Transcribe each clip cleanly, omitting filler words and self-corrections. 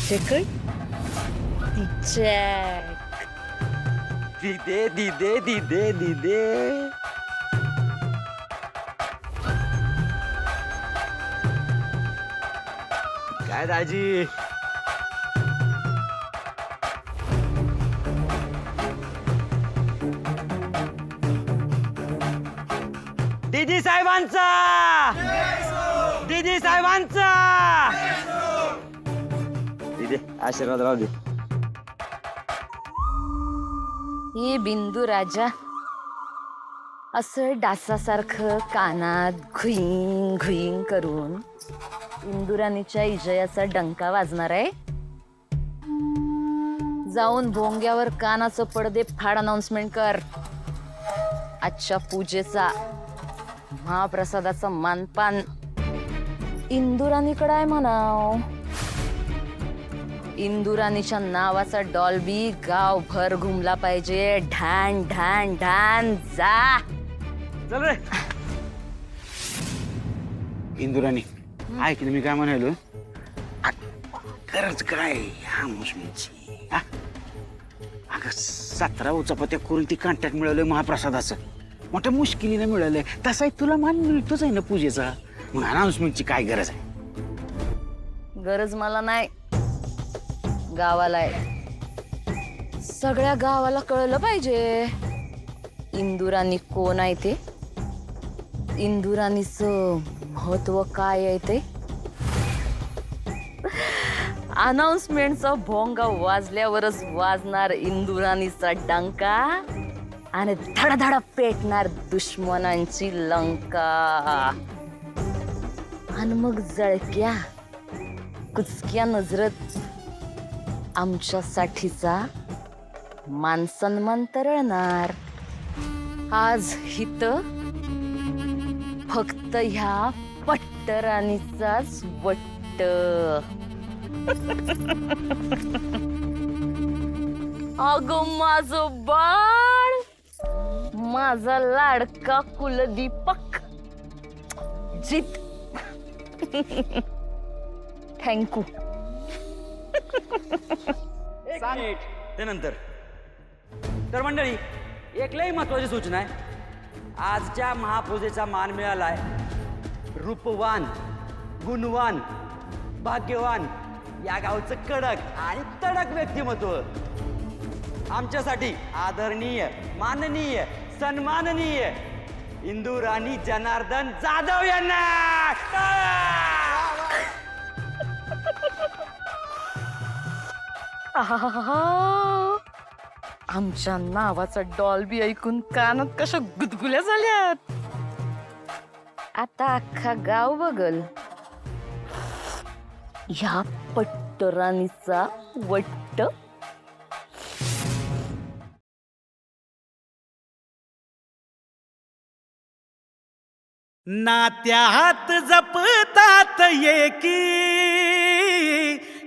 तिच्याकडे तिच्या दिदे दिदे दिदे दिदे काय दाजी दीदी साहेबांचा दीदी साहेबांचा दीदी आशीर्वाद राहू दे. हे बिंदू राजा असं डासासारखं कानात घुईंग घुईंग करून इंदुराणीच्या इजयाचा डंका वाजणार आहे. जाऊन भोंग्यावर कानाचं पडदे फाड अनाउन्समेंट कर. आजच्या पूजेचा महाप्रसादाचा मानपान इंदुराणीकडे आहे म्हणाव. इंदुराणीच्या नावाचा डॉल्बी गावभर घुमला पाहिजे. ढान ढान ढान जा. चल रे इंदुराणी ऐक ना मी काय म्हणालो खरंच काय हा मुस्लिमची अगं 17 उचापत्या करून ती कॉन्टॅक्ट मिळवलंय महाप्रसादाचं. मोठ्या मुश्किलीने मिळालंय. तसाही तुला मान मिळतोच आहे ना पूजेचा. मग अनाउन्समेंटची काय गरज आहे? गरज मला नाही, गावाला आहे. सगळ्या गावाला कळलं पाहिजे इंदुराणी कोण आहे ते, इंदुराणीचं महत्व काय आहे ते. अनाउन्समेंटचा भोंगा वाजल्यावरच वाजणार इंदुराणीचा डंका आणि धडधड पेटणार दुश्मनांची लंका. आणि मग जळक्या कुचक्या नजरत आमच्यासाठीचा मान सन्मान तरळणार. आज हित फक्त ह्या पट्टराणीचाच वट्ट. अगं माझं बाळ, माझा लाडका कुलदीपक जित. थँक्यू. त्यानंतर तर मंडळी एक लई महत्वाची सूचना आहे. आजच्या महापूजेचा मान मिळालाय रूपवान, गुणवान, भाग्यवान या गावचं कडक आणि तडक व्यक्तिमत्व. आमच्यासाठी आदरणीय, माननीय, सन्माननीय इंदुराणी जनार्दन जाधव यांना. आहाहाहा. आमच्या नावाचा डॉल्बी ऐकून कानात कशा गुदगुल्या झाल्यात. आता अख्खा गाव बघल ह्या पट्टराणीचा वट्ट. नात्यात जपतात एकी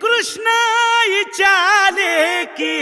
कृष्णाईच्या लेकी.